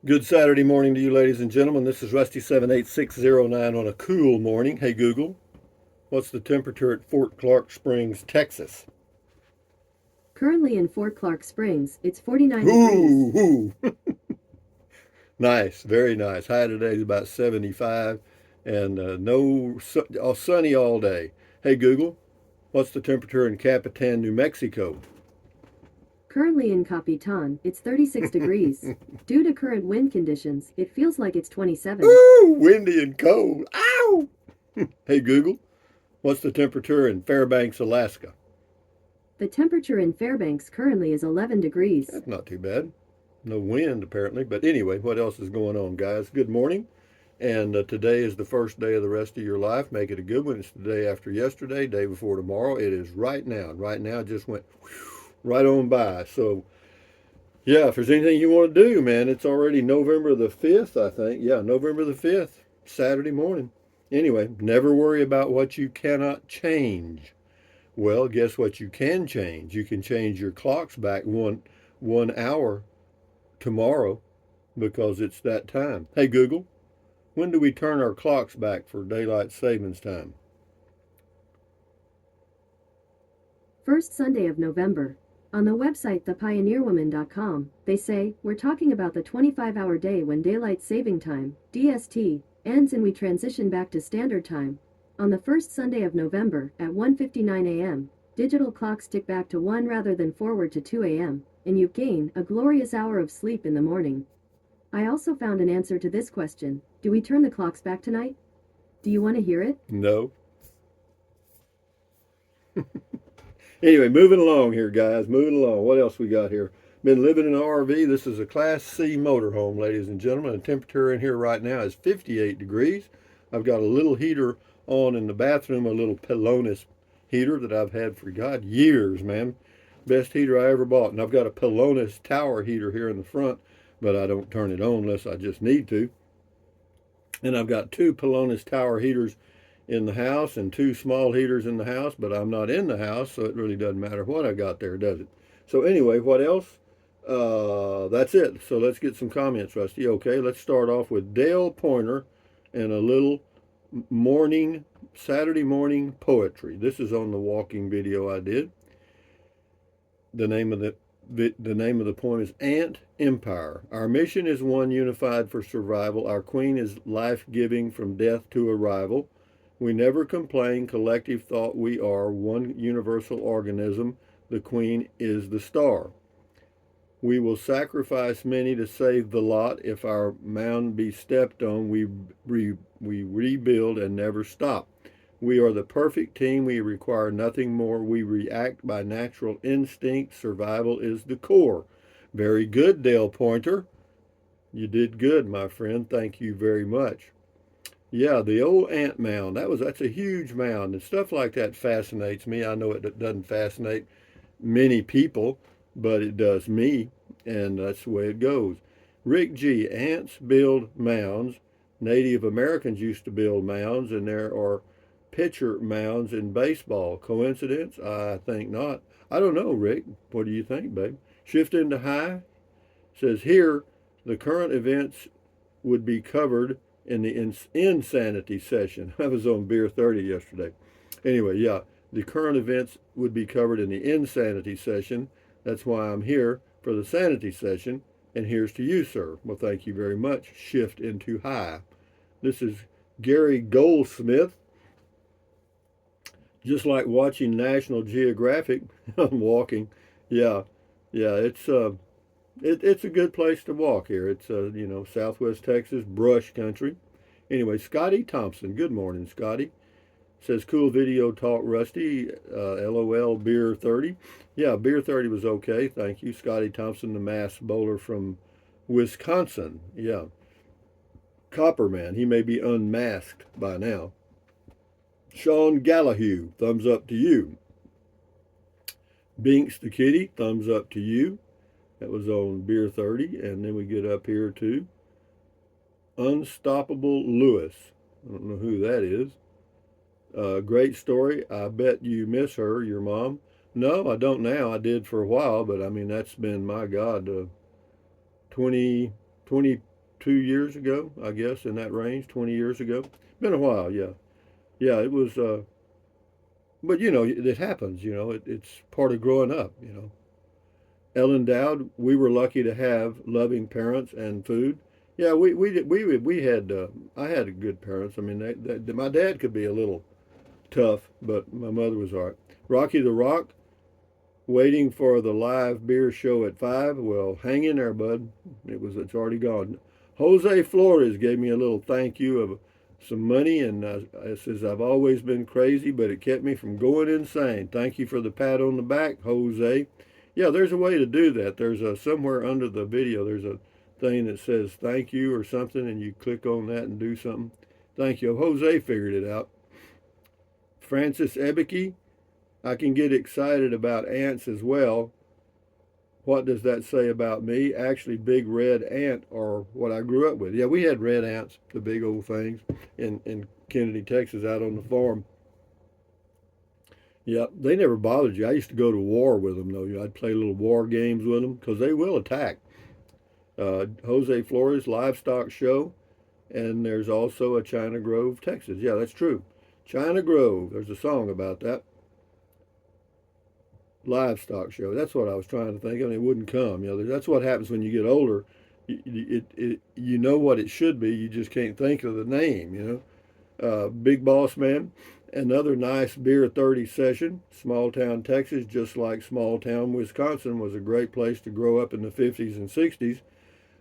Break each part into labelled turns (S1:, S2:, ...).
S1: Good Saturday morning to you, ladies and gentlemen. This is Rusty78609 on a cool morning. Hey, Google, what's the temperature at Fort Clark Springs, Texas?
S2: Currently in Fort Clark Springs, it's 49 degrees.
S1: Ooh, ooh. Nice, very nice. High today is about 75 and sunny all day. Hey, Google, what's the temperature in Capitan, New Mexico?
S2: Currently in Capitan, it's 36 degrees. Due to current wind conditions, it feels like it's 27.
S1: Ooh, windy and cold. Ow! Hey, Google, what's the temperature in Fairbanks, Alaska?
S2: The temperature in Fairbanks currently is 11 degrees.
S1: That's not too bad. No wind, apparently. But anyway, what else is going on, guys? Good morning. And today is the first day of the rest of your life. Make it a good one. It's the day after yesterday, day before tomorrow. It is right now. And right now, it just went right on by. So, yeah, if there's anything you want to do, man, it's already November the 5th, I think. Yeah, November the 5th, Saturday morning. Anyway, never worry about what you cannot change. Well, guess what you can change? You can change your clocks back one hour tomorrow because it's that time. Hey, Google, when do we turn our clocks back for daylight savings time?
S2: First Sunday of November. On the website thepioneerwoman.com, they say, we're talking about the 25-hour day when daylight saving time, DST, ends and we transition back to standard time. On the first Sunday of November, at 1:59 a.m., digital clocks tick back to 1 rather than forward to 2 a.m., and you gain a glorious hour of sleep in the morning. I also found an answer to this question. Do we turn the clocks back tonight? Do you want to hear it?
S1: No. Anyway, moving along here, guys. Moving along. What else we got here? Been living in an RV. This is a Class C motorhome, ladies and gentlemen. The temperature in here right now is 58 degrees. I've got a little heater on in the bathroom, a little Pelonis heater that I've had for, God, years, man. Best heater I ever bought. And I've got a Pelonis tower heater here in the front, but I don't turn it on unless I just need to. And I've got two Pelonis tower heaters in the house and two small heaters in the house, but I'm not in the house, so it really doesn't matter what I got there, does it? So anyway, what else? That's it. So let's get some comments, Rusty. Okay, let's start off with Dale Pointer and a little Saturday morning poetry. This is on the walking video I did. The name of the poem is Ant Empire. Our mission is one unified for survival. Our queen is life-giving from death to arrival. We never complain. Collective thought we are one universal organism. The queen is the star. We will sacrifice many to save the lot. If our mound be stepped on, we rebuild and never stop. We are the perfect team. We require nothing more. We react by natural instinct. Survival is the core. Very good, Dale Pointer. You did good, my friend. Thank you very much. Yeah, the old ant mound. That's a huge mound, and stuff like that fascinates me. I know it doesn't fascinate many people, but it does me, and that's the way it goes. Rick G. Ants build mounds. Native Americans used to build mounds, and there are pitcher mounds in baseball. Coincidence? I think not. I don't know, Rick. What do you think, babe? Shift into high. Says here, the current events would be covered in the insanity session. I was on Beer 30 yesterday. Anyway, yeah, the current events would be covered in the insanity session. That's why I'm here for the sanity session. And here's to you, sir. Well, thank you very much. Shift into high. This is Gary Goldsmith. Just like watching National Geographic, I'm walking. Yeah, yeah, it's a good place to walk here. It's Southwest Texas brush country. Anyway, Scotty Thompson. Good morning, Scotty. Says cool video talk, Rusty. LOL Beer 30. Yeah, Beer 30 was okay. Thank you, Scotty Thompson, the mass bowler from Wisconsin. Yeah, Copperman. He may be unmasked by now. Sean Gallahue. Thumbs up to you. Binks the Kitty. Thumbs up to you. That was on Beer 30. And then we get up here to Unstoppable Lewis. I don't know who that is. Great story. I bet you miss her, your mom. No, I don't now. I did for a while, but I mean, that's been, my God, 20, 2 years ago, I guess, in that range, 20 years ago. Been a while, yeah. Yeah, it was, but it happens, it's part of growing up. Ellen Dowd, we were lucky to have loving parents and food. Yeah, we had, I had good parents. I mean, my dad could be a little tough, but my mother was all right. Rocky the Rock, waiting for the live beer show at 5. Well, hang in there, bud. It's already gone. Jose Flores gave me a little thank you of some money, and it says I've always been crazy, but it kept me from going insane. Thank you for the pat on the back, Jose. Yeah, there's a way to do that. There's a somewhere under the video. There's a thing that says thank you or something, and you click on that and do something. Thank you. Jose figured it out. Francis Ebeke, I can get excited about ants as well. What does that say about me? Actually, big red ant are what I grew up with. Yeah, we had red ants, the big old things, in Kennedy, Texas, out on the farm. Yeah, they never bothered you. I used to go to war with them, though. I'd play little war games with them because they will attack. Jose Flores Livestock Show, and there's also a China Grove, Texas. Yeah, that's true. China Grove, there's a song about that. Livestock Show. That's what I was trying to think of, and it wouldn't come. That's what happens when you get older. You know what it should be. You just can't think of the name. Big Boss Man. Another nice Beer 30 session. Small town Texas, just like small town Wisconsin, was a great place to grow up in the 50s and 60s.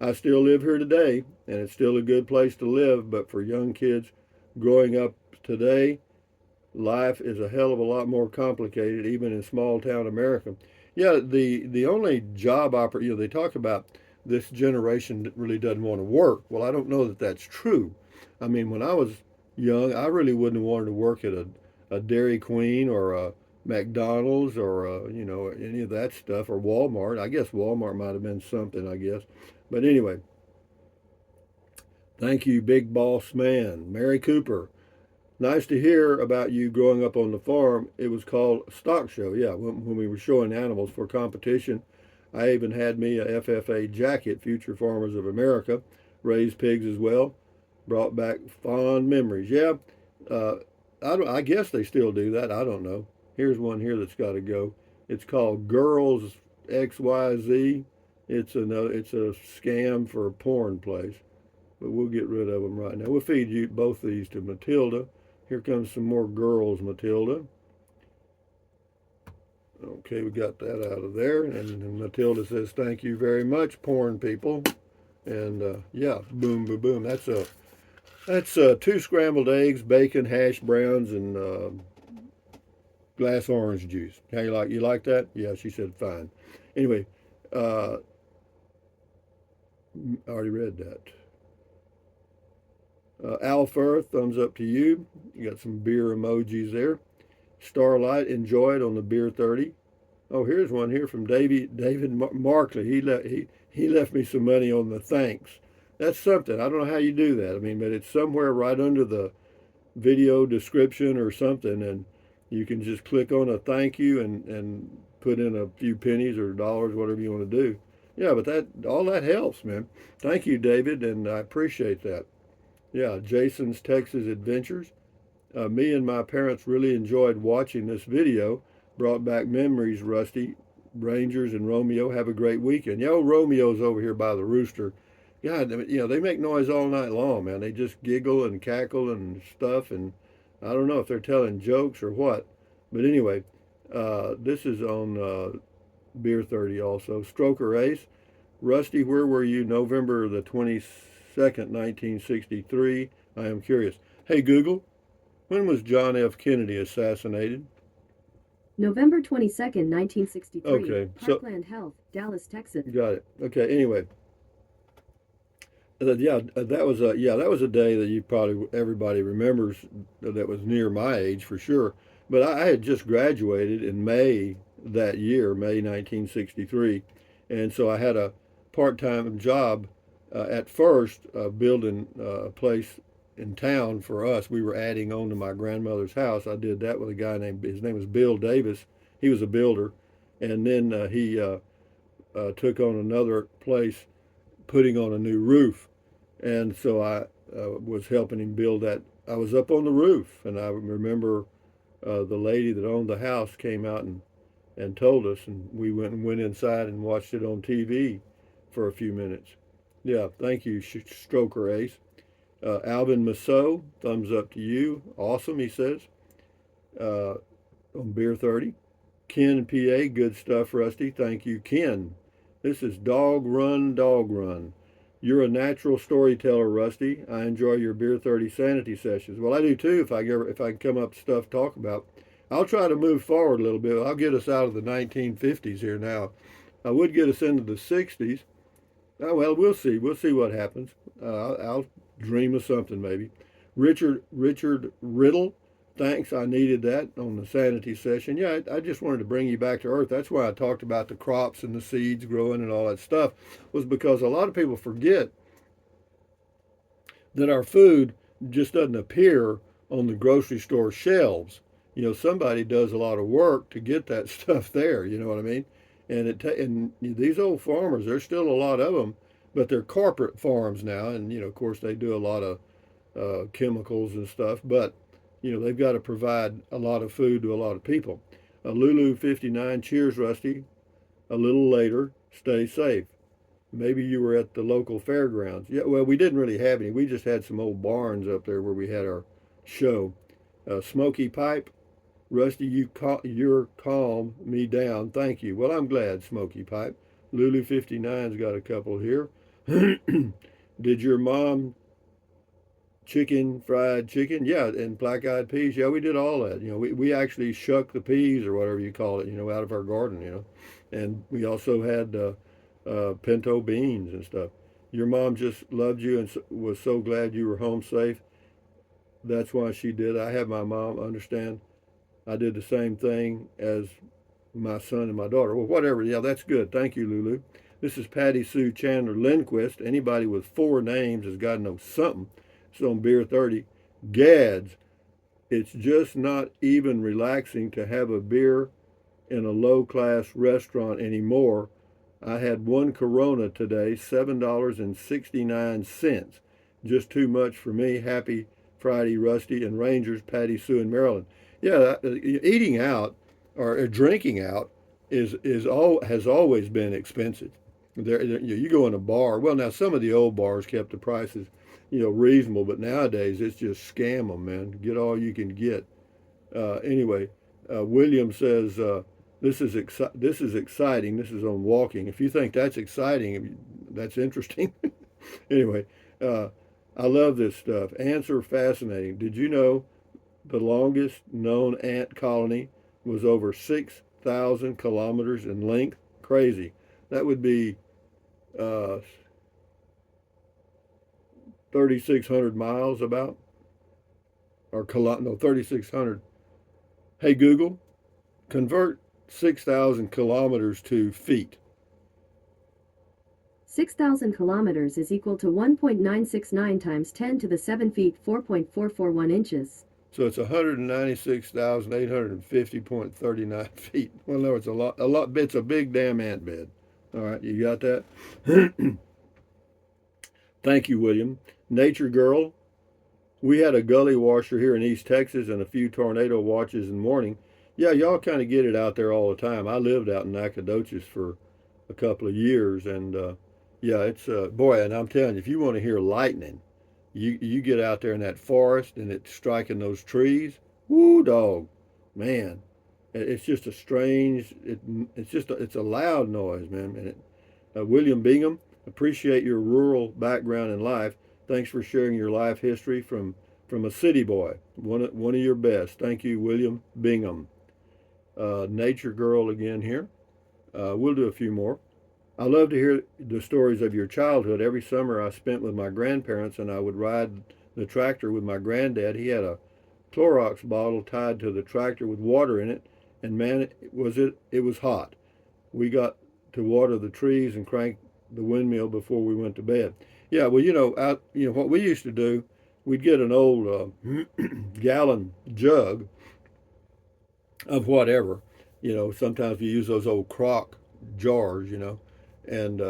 S1: I still live here today, and it's still a good place to live. But for young kids growing up today, life is a hell of a lot more complicated, even in small town America. Yeah, the only job they talk about this generation that really doesn't want to work. Well, I don't know that that's true. I mean, when I was young, I really wouldn't have wanted to work at a Dairy Queen or a McDonald's or any of that stuff, or Walmart. I guess Walmart might have been something, I guess. But anyway, thank you, Big Boss Man. Mary Cooper. Nice to hear about you growing up on the farm. It was called Stock Show. Yeah, when we were showing animals for competition. I even had me a FFA jacket, Future Farmers of America. Raised pigs as well. Brought back fond memories. Yeah, I guess they still do that. I don't know. Here's one here that's got to go. It's called Girls XYZ. It's a scam for a porn place. But we'll get rid of them right now. We'll feed you both these to Matilda. Here comes some more girls, Matilda. Okay, we got that out of there. And Matilda says, thank you very much, porn people. And yeah, boom, boom, boom. That's 2 scrambled eggs, bacon, hash browns, and glass orange juice. How you like that? Yeah, she said fine. Anyway, I already read that. Al Fur, thumbs up to you. You got some beer emojis there. Starlight, enjoyed on the Beer 30. Oh, here's one here from David Markley. He left me some money on the thanks. That's something. I don't know how you do that. I mean, but it's somewhere right under the video description or something, and you can just click on a thank you and put in a few pennies or dollars, whatever you want to do. Yeah, but all that helps, man. Thank you, David, and I appreciate that. Yeah, Jason's Texas Adventures. Me and my parents really enjoyed watching this video. Brought back memories, Rusty. Rangers and Romeo, have a great weekend. Yeah, Romeo's over here by the rooster. God, they make noise all night long, man. They just giggle and cackle and stuff, and I don't know if they're telling jokes or what. But anyway, this is on Beer 30 also. Stroker Ace. Rusty, where were you November the 22nd, 1963? I am curious. Hey, Google, when was John F. Kennedy assassinated?
S2: November 22nd, 1963.
S1: Okay,
S2: Parkland Health, Dallas, Texas.
S1: Got it. Okay, anyway. That was a day that everybody remembers that was near my age for sure. But I had just graduated in May that year, May 1963, and so I had a part-time job at first building a place in town for us. We were adding on to my grandmother's house. I did that with a guy his name was Bill Davis. He was a builder, and then he took on another place, putting on a new roof. And so I was helping him build that. I was up on the roof, and I remember the lady that owned the house came out and told us, and we went inside and watched it on TV for a few minutes. Yeah, thank you, Stroker Ace. Alvin Masso, thumbs up to you. Awesome, he says. Uh, on Beer 30. Ken PA, good stuff, Rusty. Thank you, Ken. This is Dog Run, Dog Run. You're a natural storyteller, Rusty. I enjoy your Beer 30 sanity sessions. Well, I do too. If I can come up with stuff to talk about, I'll try to move forward a little bit. I'll get us out of the 1950s here now. I would get us into the 60s. Oh, well, we'll see. We'll see what happens. I'll dream of something maybe. Richard Riddle, thanks. I needed that on the sanity session. Yeah, I just wanted to bring you back to earth. That's why I talked about the crops and the seeds growing and all that stuff, was because a lot of people forget that our food just doesn't appear on the grocery store shelves. Somebody does a lot of work to get that stuff there. You know what I mean? And these old farmers, there's still a lot of them, but they're corporate farms now, and of course they do a lot of chemicals and stuff, but they've got to provide a lot of food to a lot of people. Lulu 59, cheers, Rusty. A little later, stay safe. Maybe you were at the local fairgrounds. Yeah, well, we didn't really have any. We just had some old barns up there where we had our show. Smoky Pipe, Rusty, you're calm me down. Thank you. Well, I'm glad, Smoky Pipe. Lulu 59's got a couple here. Did your mom fried chicken? Yeah, and black-eyed peas. Yeah, we did all that. We actually shucked the peas or whatever you call it, out of our garden, And we also had pinto beans and stuff. Your mom just loved you and was so glad you were home safe. That's why she did. I have my mom understand. I did the same thing as my son and my daughter. Well, whatever. Yeah, that's good. Thank you, Lulu. This is Patty Sue Chandler Lindquist. Anybody with 4 names has got to know something. It's on Beer 30. Gads, it's just not even relaxing to have a beer in a low-class restaurant anymore. I had one Corona today, $7.69. Just too much for me. Happy Friday, Rusty and Rangers, Patty Sue in Maryland. Yeah, eating out or drinking out has always been expensive. You go in a bar. Well, now some of the old bars kept the prices, reasonable, but nowadays it's just scam them, man. Get all you can get. Anyway, William says this is exciting. This is on walking. If you think that's exciting, that's interesting. Anyway, I love this stuff. Ants are fascinating. Did you know the longest known ant colony was over 6,000 kilometers in length? Crazy. That would be 3,600 miles about, or 3,600. Hey Google, convert 6,000 kilometers to feet.
S2: 6,000 kilometers is equal to 1.969 times 10 to the 7 feet, 4.441 inches.
S1: So it's 196,850.39 feet. Well, no, it's a lot. It's a big damn ant bed. All right, you got that? Thank you, William. Nature Girl. We had a gully washer here in East Texas and a few tornado watches in the morning. Yeah, y'all kind of get it out there all the time. I lived out in Nacogdoches for a couple of years, and yeah, it's boy, and I'm telling you, if you want to hear lightning, you get out there in that forest and it's striking those trees. Woo, dog, man, it's just a strange. It's a loud noise, man. And William Bingham, appreciate your rural background in life. Thanks for sharing your life history from a city boy. One of your best. Thank you, William Bingham. Nature Girl again here. We'll do a few more. I love to hear the stories of your childhood. Every summer I spent with my grandparents, and I would ride the tractor with my granddad. He had a Clorox bottle tied to the tractor with water in it, and man, it was hot. We got to water the trees and crank the windmill before we went to bed. Yeah, well, what we used to do, we'd get an old gallon jug of whatever. Sometimes we use those old crock jars, and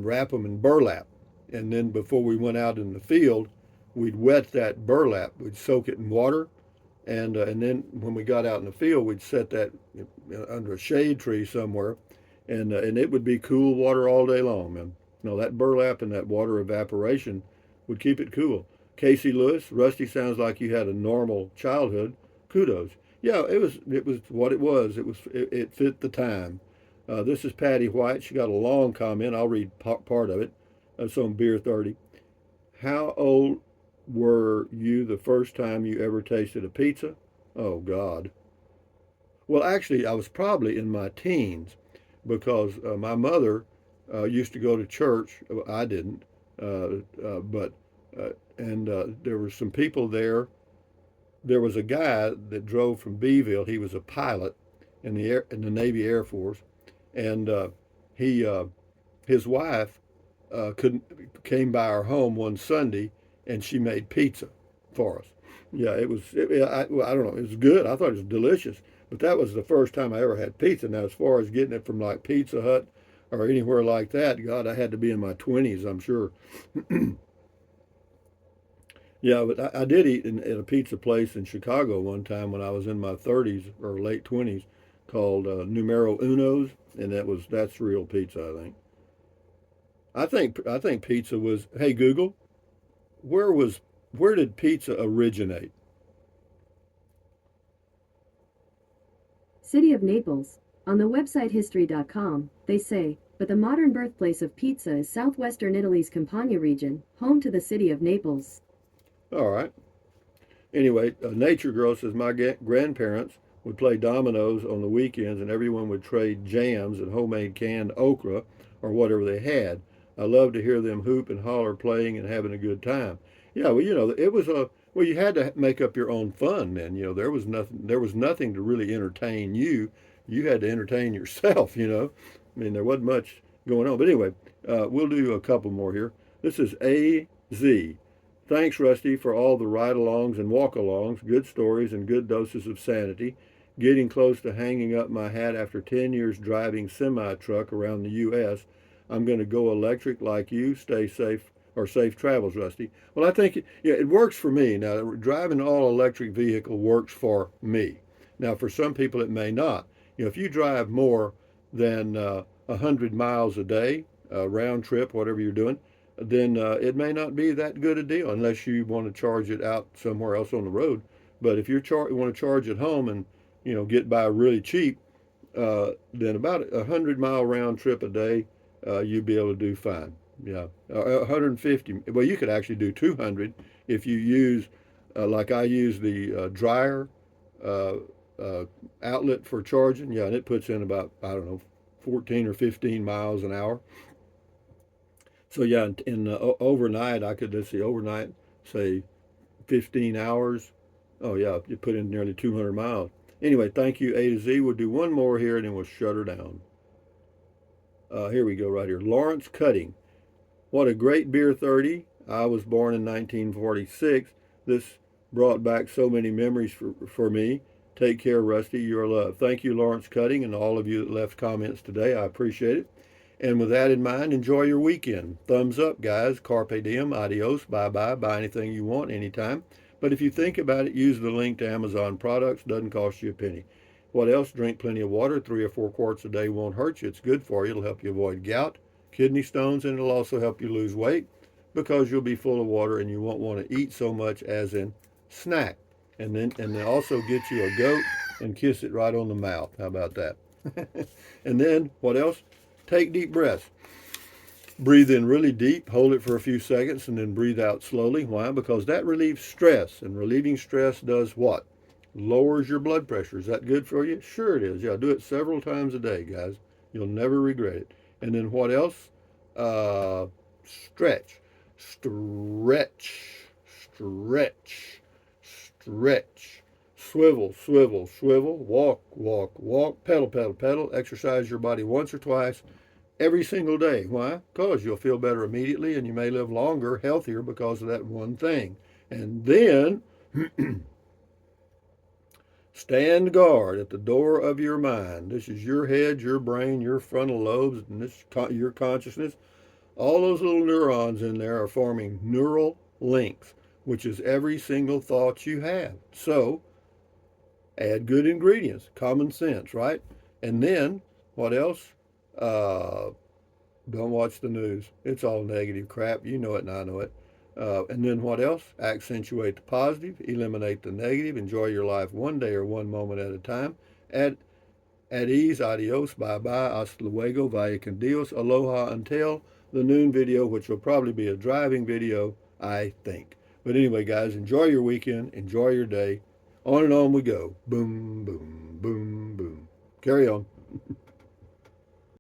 S1: wrap them in burlap, and then before we went out in the field, we'd wet that burlap. We'd soak it in water, and then when we got out in the field, we'd set that under a shade tree somewhere, and it would be cool water all day long, man. That burlap and that water evaporation would keep it cool. Casey Lewis, Rusty, sounds like you had a normal childhood. Kudos. Yeah, it was what it was. It fit the time. This is Patty White. She got a long comment. I'll read part of it. It's on Beer 30. How old were you the first time you ever tasted a pizza? Oh, God. Well, actually, I was probably in my teens because my mother used to go to church. I didn't, but there were some people there. There was a guy that drove from Beeville. He was a pilot in the Navy Air Force, and his wife came by our home one Sunday, and she made pizza for us. Yeah, I don't know. It was good. I thought it was delicious. But that was the first time I ever had pizza. Now, as far as getting it from like Pizza Hut or anywhere like that, God, I had to be in my 20s, I'm sure. Yeah, but I did eat at a pizza place in Chicago one time when I was in my 30s or late 20s called Numero Uno's, and that's real pizza, I think. I think pizza was. Hey Google, where did pizza originate?
S2: City of Naples. On the website history.com, they say, but the modern birthplace of pizza is southwestern Italy's Campania region, home to the city of Naples.
S1: All right. Anyway, Nature Girl says my grandparents would play dominoes on the weekends, and everyone would trade jams and homemade canned okra or whatever they had. I love to hear them hoop and holler, playing and having a good time. Yeah, well, it was you had to make up your own fun then. There was nothing to really entertain you. You had to entertain yourself. I mean, there wasn't much going on. But anyway, we'll do a couple more here. This is AZ. Thanks, Rusty, for all the ride-alongs and walk-alongs, good stories and good doses of sanity. Getting close to hanging up my hat after 10 years driving semi-truck around the U.S. I'm going to go electric like you. Stay safe, or safe travels, Rusty. Well, I think it works for me. Now, driving an all-electric vehicle works for me. Now, for some people, it may not. If you drive more than 100 miles a day, round trip, whatever you're doing, then it may not be that good a deal unless you want to charge it out somewhere else on the road. But if you want to charge at home and get by really cheap, then about 100-mile round trip a day, you'd be able to do fine. Yeah, 150. Well, you could actually do 200 if you use, like I use the dryer outlet for charging. Yeah, and it puts in about, I don't know, 14 or 15 miles an hour. So yeah, in overnight, overnight, say 15 hours. Oh yeah, you put in nearly 200 miles. Anyway, thank you, A to Z. We'll do one more here and then we'll shut her down. Here we go right here. Lawrence Cutting. What a great Beer 30. I was born in 1946. This brought back so many memories for me. Take care, Rusty. You're loved. Thank you, Lawrence Cutting, and all of you that left comments today. I appreciate it. And with that in mind, enjoy your weekend. Thumbs up, guys. Carpe diem. Adios. Bye-bye. Buy anything you want anytime. But if you think about it, use the link to Amazon products. Doesn't cost you a penny. What else? Drink plenty of water. 3 or 4 quarts a day won't hurt you. It's good for you. It'll help you avoid gout, kidney stones, and it'll also help you lose weight because you'll be full of water and you won't want to eat so much as in snack. And then also get you a goat and kiss it right on the mouth. How about that? And then what else? Take deep breaths. Breathe in really deep, hold it for a few seconds, and then breathe out slowly. Why? Because that relieves stress, and relieving stress does what? Lowers your blood pressure. Is that good for you? Sure it is. Yeah, do it several times a day, guys. You'll never regret it. And then what else? Stretch. Stretch. Stretch. Stretch. Swivel, swivel, swivel. Walk, walk, walk. Pedal, pedal, pedal. Exercise your body once or twice every single day. Why? Because you'll feel better immediately and you may live longer, healthier because of that one thing. And then stand guard at the door of your mind. This is your head, your brain, your frontal lobes, and this your consciousness. All those little neurons in there are forming neural links, which is every single thought you have. So add good ingredients, common sense, right? And then what else? Don't watch the news. It's all negative crap. You know it and I know it. And then what else? Accentuate the positive, eliminate the negative, enjoy your life one day or one moment at a time. At ease, adios, bye-bye, hasta luego, vaya con Dios, aloha, until the noon video, which will probably be a driving video, I think. But anyway, guys, enjoy your weekend, enjoy your day. On and on we go. Boom, boom, boom, boom. Carry on.